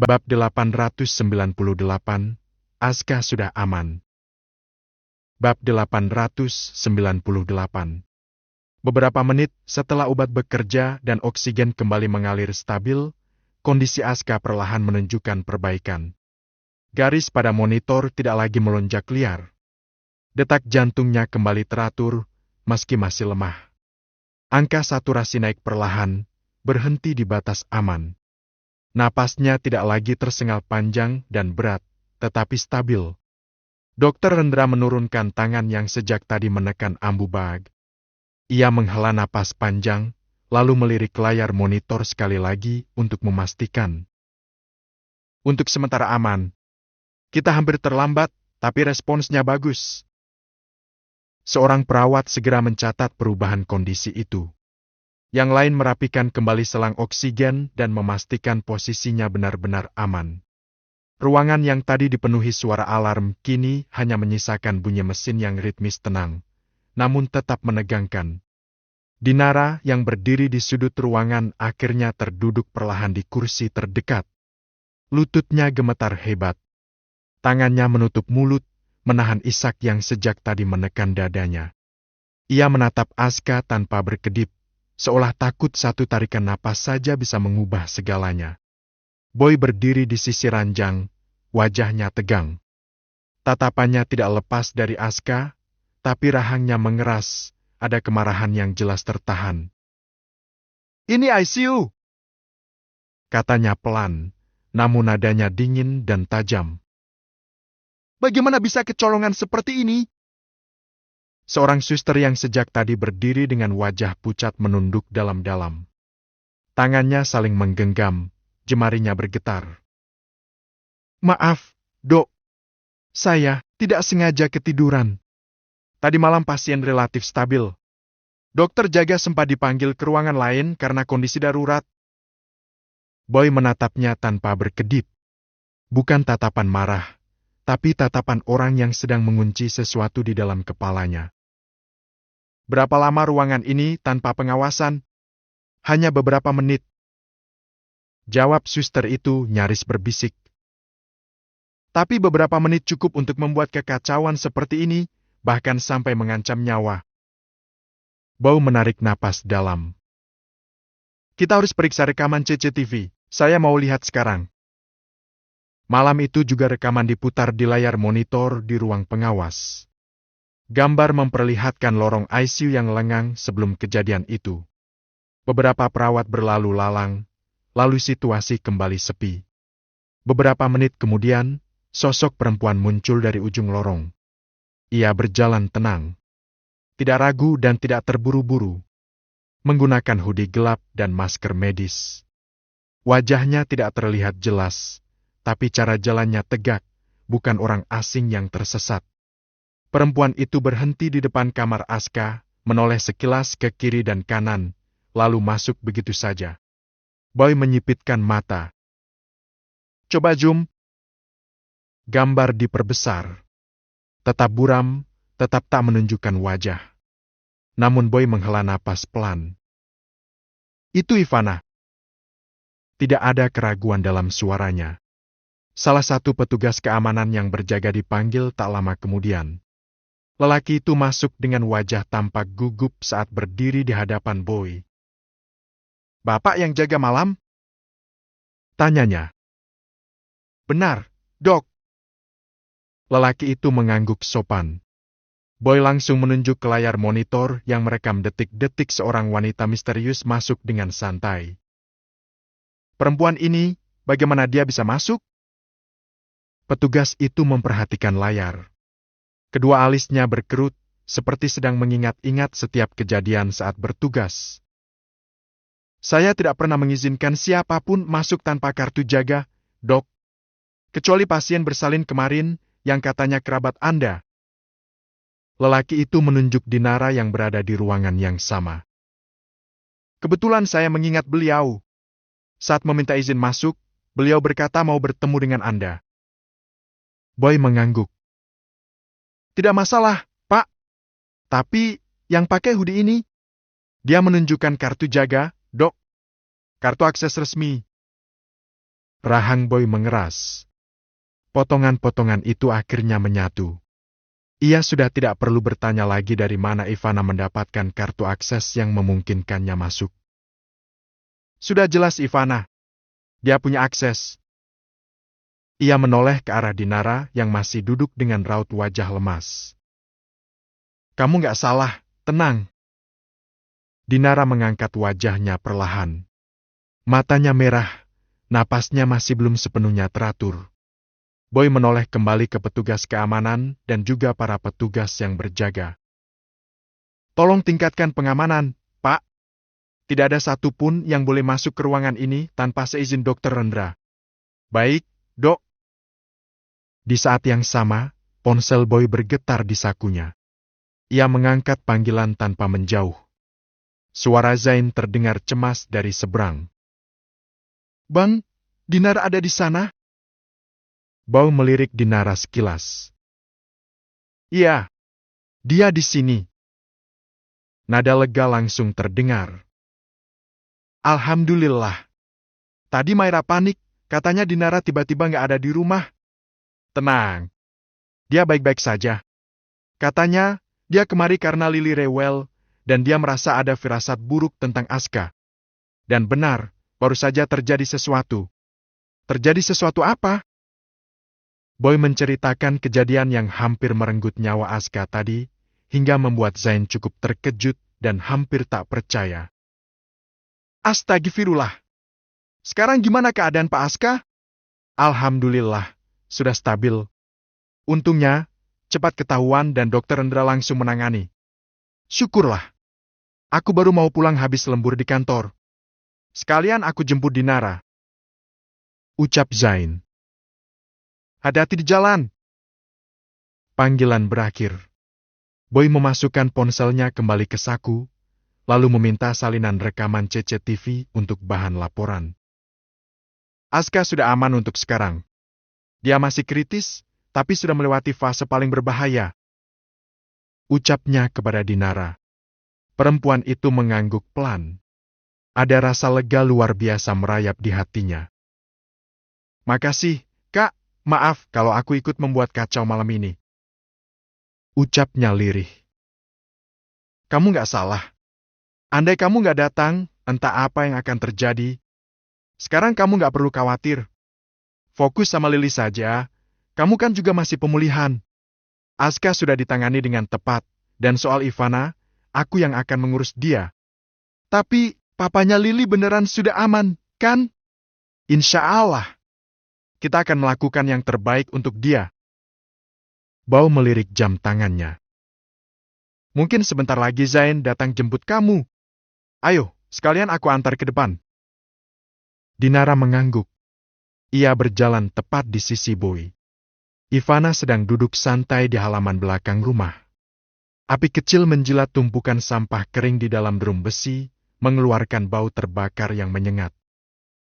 Bab 898, Aska sudah aman. Bab 898. Beberapa menit setelah obat bekerja dan oksigen kembali mengalir stabil, kondisi Aska perlahan menunjukkan perbaikan. Garis pada monitor tidak lagi melonjak liar. Detak jantungnya kembali teratur, meski masih lemah. Angka saturasi naik perlahan, berhenti di batas aman. Napasnya tidak lagi tersengal panjang dan berat, tetapi stabil. Dokter Rendra menurunkan tangan yang sejak tadi menekan ambu bag. Ia menghela napas panjang, lalu melirik layar monitor sekali lagi untuk memastikan. Untuk sementara aman. Kita hampir terlambat, tapi responsnya bagus. Seorang perawat segera mencatat perubahan kondisi itu. Yang lain merapikan kembali selang oksigen dan memastikan posisinya benar-benar aman. Ruangan yang tadi dipenuhi suara alarm kini hanya menyisakan bunyi mesin yang ritmis tenang, namun tetap menegangkan. Dinara yang berdiri di sudut ruangan akhirnya terduduk perlahan di kursi terdekat. Lututnya gemetar hebat. Tangannya menutup mulut, menahan isak yang sejak tadi menekan dadanya. Ia menatap Aska tanpa berkedip, seolah takut satu tarikan napas saja bisa mengubah segalanya. Boy berdiri di sisi ranjang, wajahnya tegang. Tatapannya tidak lepas dari Aska, tapi rahangnya mengeras, ada kemarahan yang jelas tertahan. "Ini ICU," katanya pelan, namun nadanya dingin dan tajam. "Bagaimana bisa kecolongan seperti ini?" Seorang suster yang sejak tadi berdiri dengan wajah pucat menunduk dalam-dalam. Tangannya saling menggenggam, jemarinya bergetar. "Maaf, Dok. Saya tidak sengaja ketiduran. Tadi malam pasien relatif stabil. Dokter jaga sempat dipanggil ke ruangan lain karena kondisi darurat." Boy menatapnya tanpa berkedip. Bukan tatapan marah, tapi tatapan orang yang sedang mengunci sesuatu di dalam kepalanya. "Berapa lama ruangan ini tanpa pengawasan?" "Hanya beberapa menit," jawab suster itu nyaris berbisik. "Tapi beberapa menit cukup untuk membuat kekacauan seperti ini, bahkan sampai mengancam nyawa." Bow menarik napas dalam. "Kita harus periksa rekaman CCTV. Saya mau lihat sekarang." Malam itu juga rekaman diputar di layar monitor di ruang pengawas. Gambar memperlihatkan lorong ICU yang lengang sebelum kejadian itu. Beberapa perawat berlalu lalang, lalu situasi kembali sepi. Beberapa menit kemudian, sosok perempuan muncul dari ujung lorong. Ia berjalan tenang. Tidak ragu dan tidak terburu-buru. Menggunakan hoodie gelap dan masker medis. Wajahnya tidak terlihat jelas, tapi cara jalannya tegak, bukan orang asing yang tersesat. Perempuan itu berhenti di depan kamar Aska, menoleh sekilas ke kiri dan kanan, lalu masuk begitu saja. Boy menyipitkan mata. "Coba zoom." Gambar diperbesar. Tetap buram, tetap tak menunjukkan wajah. Namun Boy menghela napas pelan. "Itu Ivana." Tidak ada keraguan dalam suaranya. Salah satu petugas keamanan yang berjaga dipanggil tak lama kemudian. Lelaki itu masuk dengan wajah tampak gugup saat berdiri di hadapan Boy. "Bapak yang jaga malam?" tanyanya. "Benar, Dok." Lelaki itu mengangguk sopan. Boy langsung menunjuk ke layar monitor yang merekam detik-detik seorang wanita misterius masuk dengan santai. "Perempuan ini, bagaimana dia bisa masuk?" Petugas itu memperhatikan layar. Kedua alisnya berkerut, seperti sedang mengingat-ingat setiap kejadian saat bertugas. "Saya tidak pernah mengizinkan siapapun masuk tanpa kartu jaga, Dok. Kecuali pasien bersalin kemarin, yang katanya kerabat Anda." Lelaki itu menunjuk Dinara yang berada di ruangan yang sama. "Kebetulan saya mengingat beliau. Saat meminta izin masuk, beliau berkata mau bertemu dengan Anda." Boy mengangguk. "Tidak masalah, Pak. Tapi, yang pakai hoodie ini?" Dia menunjukkan kartu jaga, "Dok. Kartu akses resmi." Rahang Boy mengeras. Potongan-potongan itu akhirnya menyatu. Ia sudah tidak perlu bertanya lagi dari mana Ivana mendapatkan kartu akses yang memungkinkannya masuk. Sudah jelas Ivana. Dia punya akses. Ia menoleh ke arah Dinara yang masih duduk dengan raut wajah lemas. Kamu nggak salah, tenang. Dinara mengangkat wajahnya perlahan. Matanya merah, napasnya masih belum sepenuhnya teratur. Boy menoleh kembali ke petugas keamanan dan juga para petugas yang berjaga. Tolong tingkatkan pengamanan, Pak. Tidak ada satupun yang boleh masuk ke ruangan ini tanpa seizin Dr. Rendra. Baik, Dok. Di saat yang sama, ponsel Boy bergetar di sakunya. Ia mengangkat panggilan tanpa menjauh. Suara Zain terdengar cemas dari seberang. Bang, Dinar ada di sana? Boy melirik Dinara sekilas. Iya, dia di sini. Nada lega langsung terdengar. Alhamdulillah. Tadi Maira panik, katanya Dinara tiba-tiba nggak ada di rumah. Tenang. Dia baik-baik saja. Katanya, dia kemari karena Lili rewel, dan dia merasa ada firasat buruk tentang Aska. Dan benar, baru saja terjadi sesuatu. Terjadi sesuatu apa? Boy menceritakan kejadian yang hampir merenggut nyawa Aska tadi, hingga membuat Zain cukup terkejut dan hampir tak percaya. Astagfirullah. Sekarang gimana keadaan Pak Aska? Alhamdulillah, sudah stabil. Untungnya, cepat ketahuan dan Dokter Rendra langsung menangani. Syukurlah. Aku baru mau pulang habis lembur di kantor. Sekalian aku jemput Dinara. Ucap Zain. Hati-hati di jalan. Panggilan berakhir. Boy memasukkan ponselnya kembali ke saku, lalu meminta salinan rekaman CCTV untuk bahan laporan. Aska sudah aman untuk sekarang. Dia masih kritis, tapi sudah melewati fase paling berbahaya. Ucapnya kepada Dinara. Perempuan itu mengangguk pelan. Ada rasa lega luar biasa merayap di hatinya. Makasih, Kak. Maaf kalau aku ikut membuat kacau malam ini. Ucapnya lirih. Kamu nggak salah. Andai kamu nggak datang, entah apa yang akan terjadi. Sekarang kamu nggak perlu khawatir. Fokus sama Lili saja. Kamu kan juga masih pemulihan. Aska sudah ditangani dengan tepat, dan soal Ivana, aku yang akan mengurus dia. Tapi, papanya Lili beneran sudah aman, kan? Insya Allah. Kita akan melakukan yang terbaik untuk dia. Boy melirik jam tangannya. Mungkin sebentar lagi Zain datang jemput kamu. Ayo, sekalian aku antar ke depan. Dinara mengangguk. Ia berjalan tepat di sisi Boy. Ivana sedang duduk santai di halaman belakang rumah. Api kecil menjilat tumpukan sampah kering di dalam drum besi, mengeluarkan bau terbakar yang menyengat.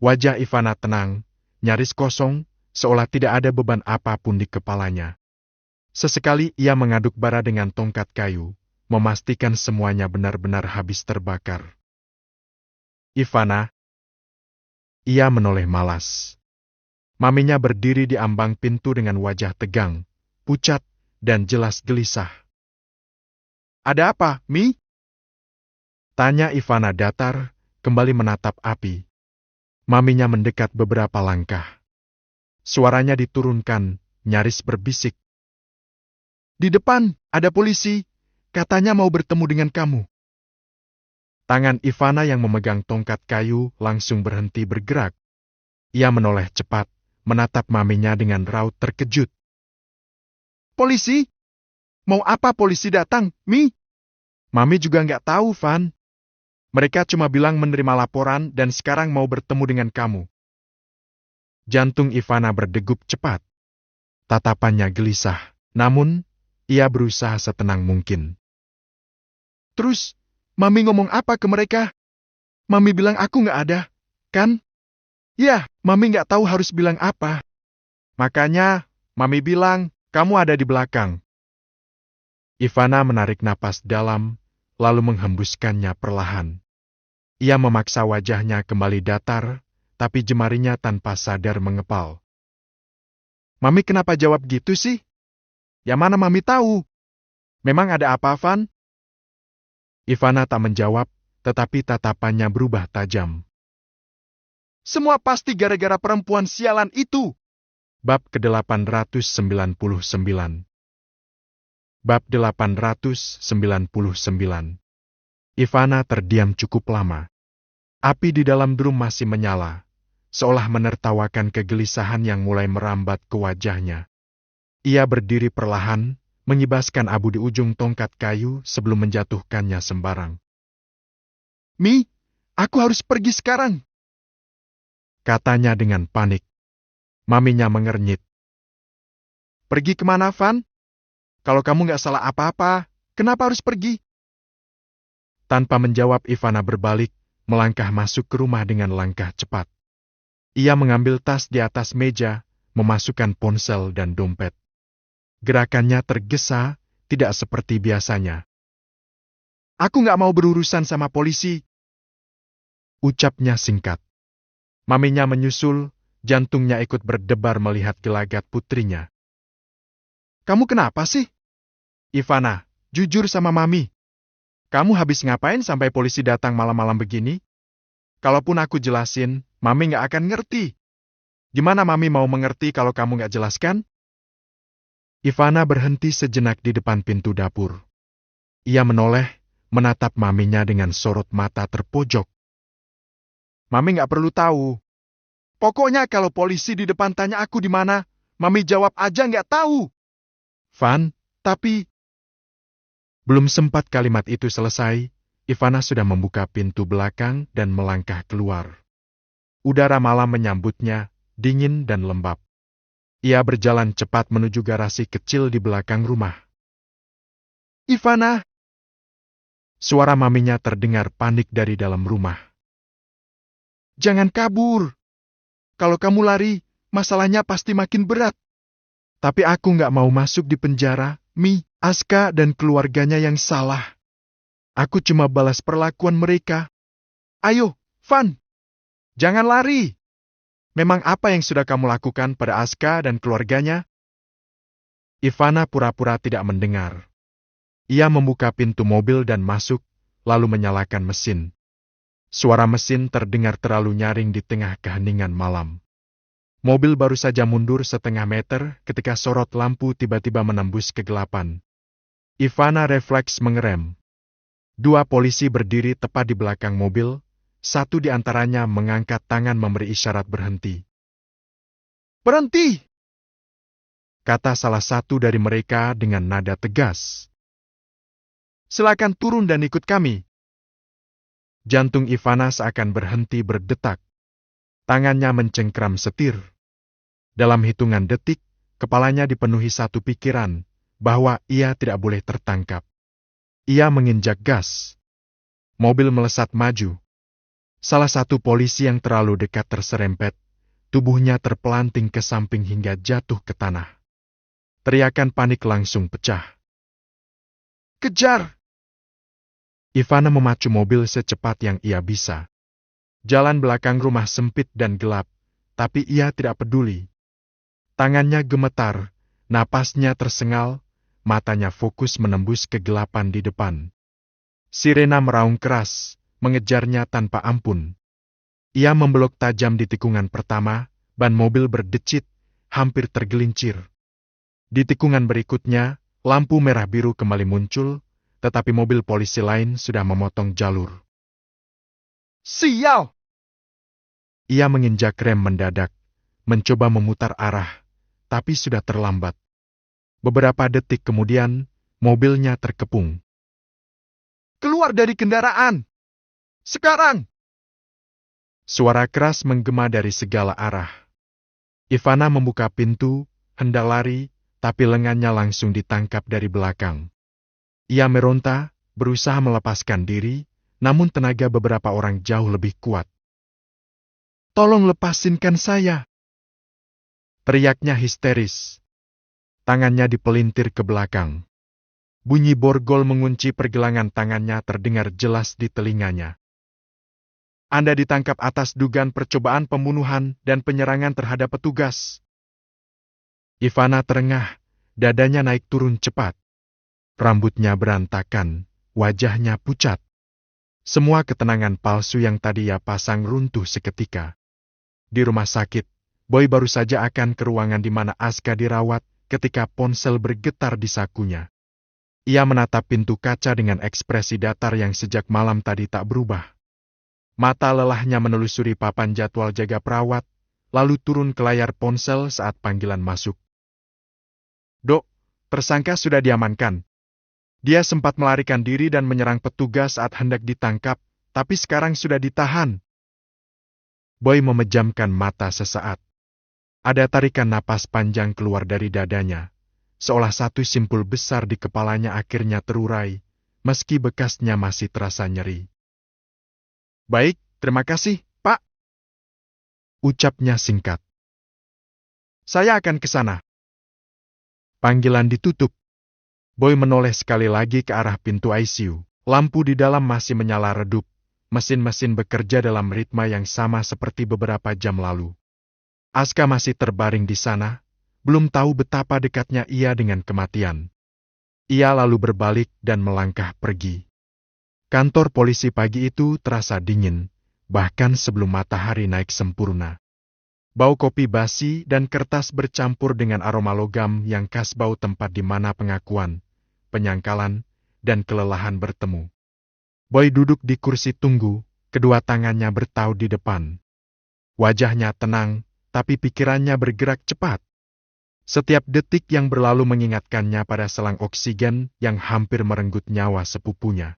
Wajah Ivana tenang, nyaris kosong, seolah tidak ada beban apapun di kepalanya. Sesekali ia mengaduk bara dengan tongkat kayu, memastikan semuanya benar-benar habis terbakar. Ivana. Ia menoleh malas. Maminya berdiri di ambang pintu dengan wajah tegang, pucat, dan jelas gelisah. Ada apa, Mi? Tanya Ivana datar, kembali menatap api. Maminya mendekat beberapa langkah. Suaranya diturunkan, nyaris berbisik. Di depan, ada polisi. Katanya mau bertemu dengan kamu. Tangan Ivana yang memegang tongkat kayu langsung berhenti bergerak. Ia menoleh cepat, menatap maminya dengan raut terkejut. Polisi? Mau apa polisi datang, Mi? Mami juga nggak tahu, Van. Mereka cuma bilang menerima laporan dan sekarang mau bertemu dengan kamu. Jantung Ivana berdegup cepat. Tatapannya gelisah, namun ia berusaha setenang mungkin. Terus, Mami ngomong apa ke mereka? Mami bilang aku nggak ada, kan? Ya, Mami nggak tahu harus bilang apa. Makanya, Mami bilang, kamu ada di belakang. Ivana menarik napas dalam, lalu menghembuskannya perlahan. Ia memaksa wajahnya kembali datar, tapi jemarinya tanpa sadar mengepal. Mami kenapa jawab gitu sih? Ya mana Mami tahu? Memang ada apa, Van? Ivana tak menjawab, tetapi tatapannya berubah tajam. Semua pasti gara-gara perempuan sialan itu. Bab ke-899. Bab 899. Ivana terdiam cukup lama. Api di dalam drum masih menyala, seolah menertawakan kegelisahan yang mulai merambat ke wajahnya. Ia berdiri perlahan, mengibaskan abu di ujung tongkat kayu sebelum menjatuhkannya sembarang. Mi, aku harus pergi sekarang, katanya dengan panik. Maminya mengernyit. Pergi kemana, Van? Kalau kamu nggak salah apa-apa, kenapa harus pergi? Tanpa menjawab, Ivana berbalik, melangkah masuk ke rumah dengan langkah cepat. Ia mengambil tas di atas meja, memasukkan ponsel dan dompet. Gerakannya tergesa, tidak seperti biasanya. Aku nggak mau berurusan sama polisi, ucapnya singkat. Maminya menyusul, jantungnya ikut berdebar melihat gelagat putrinya. Kamu kenapa sih? Ivana, jujur sama Mami. Kamu habis ngapain sampai polisi datang malam-malam begini? Kalaupun aku jelasin, Mami nggak akan ngerti. Gimana Mami mau mengerti kalau kamu nggak jelaskan? Ivana berhenti sejenak di depan pintu dapur. Ia menoleh, menatap Maminya dengan sorot mata terpojok. Mami nggak perlu tahu. Pokoknya kalau polisi di depan tanya aku di mana, Mami jawab aja nggak tahu. Van, tapi... Belum sempat kalimat itu selesai, Ivana sudah membuka pintu belakang dan melangkah keluar. Udara malam menyambutnya, dingin dan lembab. Ia berjalan cepat menuju garasi kecil di belakang rumah. Ivana! Suara Maminya terdengar panik dari dalam rumah. Jangan kabur! Kalau kamu lari, masalahnya pasti makin berat. Tapi aku nggak mau masuk di penjara, Mi, Aska dan keluarganya yang salah. Aku cuma balas perlakuan mereka. Ayo, Van! Jangan lari! Memang apa yang sudah kamu lakukan pada Aska dan keluarganya? Ivana pura-pura tidak mendengar. Ia membuka pintu mobil dan masuk, lalu menyalakan mesin. Suara mesin terdengar terlalu nyaring di tengah keheningan malam. Mobil baru saja mundur setengah meter ketika sorot lampu tiba-tiba menembus kegelapan. Ivana refleks mengerem. Dua polisi berdiri tepat di belakang mobil, satu di antaranya mengangkat tangan memberi isyarat berhenti. Berhenti! Kata salah satu dari mereka dengan nada tegas. Silakan turun dan ikut kami. Jantung Ivana seakan berhenti berdetak. Tangannya mencengkram setir. Dalam hitungan detik, kepalanya dipenuhi satu pikiran, bahwa ia tidak boleh tertangkap. Ia menginjak gas. Mobil melesat maju. Salah satu polisi yang terlalu dekat terserempet, tubuhnya terpelanting ke samping hingga jatuh ke tanah. Teriakan panik langsung pecah. Kejar! Ivana memacu mobil secepat yang ia bisa. Jalan belakang rumah sempit dan gelap, tapi ia tidak peduli. Tangannya gemetar, napasnya tersengal, matanya fokus menembus kegelapan di depan. Sirena meraung keras, mengejarnya tanpa ampun. Ia membelok tajam di tikungan pertama, ban mobil berdecit, hampir tergelincir. Di tikungan berikutnya, lampu merah biru kembali muncul, tetapi mobil polisi lain sudah memotong jalur. Sial! Ia menginjak rem mendadak, mencoba memutar arah, tapi sudah terlambat. Beberapa detik kemudian, mobilnya terkepung. Keluar dari kendaraan! Sekarang! Suara keras menggema dari segala arah. Ivana membuka pintu, hendak lari, tapi lengannya langsung ditangkap dari belakang. Ia meronta, berusaha melepaskan diri, namun tenaga beberapa orang jauh lebih kuat. Tolong lepasinkan saya! Teriaknya histeris. Tangannya dipelintir ke belakang. Bunyi borgol mengunci pergelangan tangannya terdengar jelas di telinganya. Anda ditangkap atas dugaan percobaan pembunuhan dan penyerangan terhadap petugas. Ivana terengah, dadanya naik turun cepat. Rambutnya berantakan, wajahnya pucat. Semua ketenangan palsu yang tadi ia pasang runtuh seketika. Di rumah sakit, Boy baru saja akan ke ruangan di mana Aska dirawat ketika ponsel bergetar di sakunya. Ia menatap pintu kaca dengan ekspresi datar yang sejak malam tadi tak berubah. Mata lelahnya menelusuri papan jadwal jaga perawat, lalu turun ke layar ponsel saat panggilan masuk. Dok, tersangka sudah diamankan. Dia sempat melarikan diri dan menyerang petugas saat hendak ditangkap, tapi sekarang sudah ditahan. Boy memejamkan mata sesaat. Ada tarikan napas panjang keluar dari dadanya, seolah satu simpul besar di kepalanya akhirnya terurai, meski bekasnya masih terasa nyeri. Baik, terima kasih, Pak. Ucapnya singkat. Saya akan ke sana. Panggilan ditutup. Boy menoleh sekali lagi ke arah pintu ICU. Lampu di dalam masih menyala redup. Mesin-mesin bekerja dalam ritme yang sama seperti beberapa jam lalu. Aska masih terbaring di sana, belum tahu betapa dekatnya ia dengan kematian. Ia lalu berbalik dan melangkah pergi. Kantor polisi pagi itu terasa dingin, bahkan sebelum matahari naik sempurna. Bau kopi basi dan kertas bercampur dengan aroma logam yang khas bau tempat di mana pengakuan, penyangkalan, dan kelelahan bertemu. Boy duduk di kursi tunggu, kedua tangannya bertaut di depan. Wajahnya tenang, tapi pikirannya bergerak cepat. Setiap detik yang berlalu mengingatkannya pada selang oksigen yang hampir merenggut nyawa sepupunya.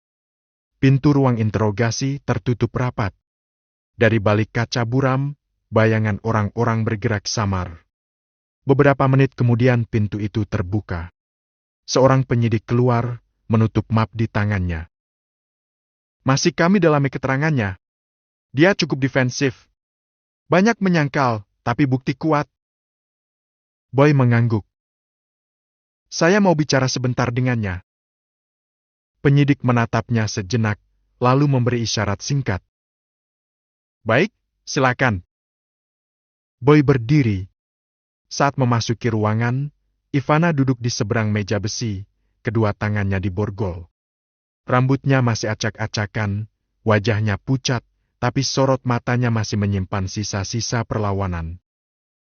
Pintu ruang interogasi tertutup rapat. Dari balik kaca buram, bayangan orang-orang bergerak samar. Beberapa menit kemudian pintu itu terbuka. Seorang penyidik keluar, menutup map di tangannya. Masih kami dalami keterangannya. Dia cukup defensif. Banyak menyangkal, tapi bukti kuat. Boy mengangguk. Saya mau bicara sebentar dengannya. Penyidik menatapnya sejenak, lalu memberi isyarat singkat. Baik, silakan. Boy berdiri. Saat memasuki ruangan, Ivana duduk di seberang meja besi, kedua tangannya diborgol. Rambutnya masih acak-acakan, wajahnya pucat, tapi sorot matanya masih menyimpan sisa-sisa perlawanan.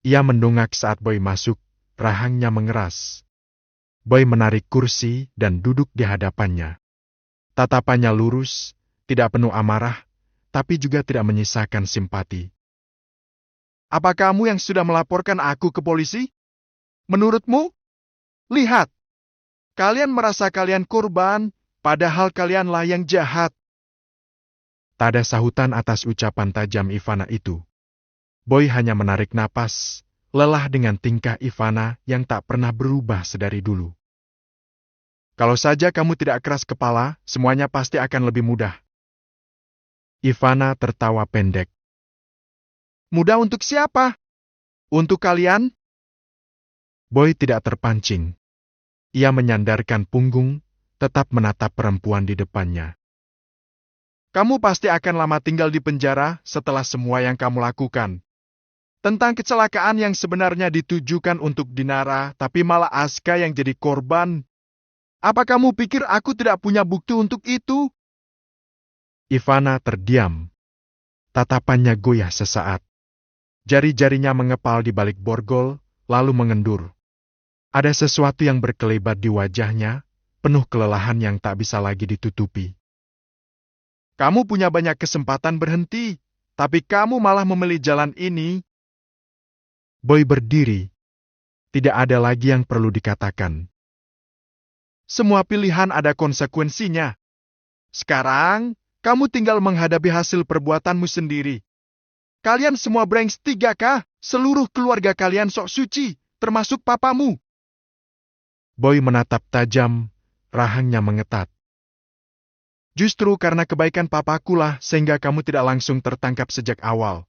Ia mendongak saat Boy masuk, rahangnya mengeras. Boy menarik kursi dan duduk di hadapannya. Tatapannya lurus, tidak penuh amarah, tapi juga tidak menyisakan simpati. Apa kamu yang sudah melaporkan aku ke polisi? Menurutmu? Lihat, kalian merasa kalian korban, padahal kalianlah yang jahat. Tak ada sahutan atas ucapan tajam Ivana itu. Boy hanya menarik napas, lelah dengan tingkah Ivana yang tak pernah berubah sedari dulu. Kalau saja kamu tidak keras kepala, semuanya pasti akan lebih mudah. Ivana tertawa pendek. Mudah untuk siapa? Untuk kalian? Boy tidak terpancing. Ia menyandarkan punggung, tetap menatap perempuan di depannya. Kamu pasti akan lama tinggal di penjara setelah semua yang kamu lakukan. Tentang kecelakaan yang sebenarnya ditujukan untuk Dinara, tapi malah Aska yang jadi korban. Apa kamu pikir aku tidak punya bukti untuk itu? Ivana terdiam. Tatapannya goyah sesaat. Jari-jarinya mengepal di balik borgol, lalu mengendur. Ada sesuatu yang berkelebat di wajahnya, penuh kelelahan yang tak bisa lagi ditutupi. Kamu punya banyak kesempatan berhenti, tapi kamu malah memilih jalan ini. Boy berdiri. Tidak ada lagi yang perlu dikatakan. Semua pilihan ada konsekuensinya. Sekarang, kamu tinggal menghadapi hasil perbuatanmu sendiri. Kalian semua Branks 3K, seluruh keluarga kalian sok suci, termasuk papamu. Boy menatap tajam, rahangnya mengetat. Justru karena kebaikan papakulah sehingga kamu tidak langsung tertangkap sejak awal.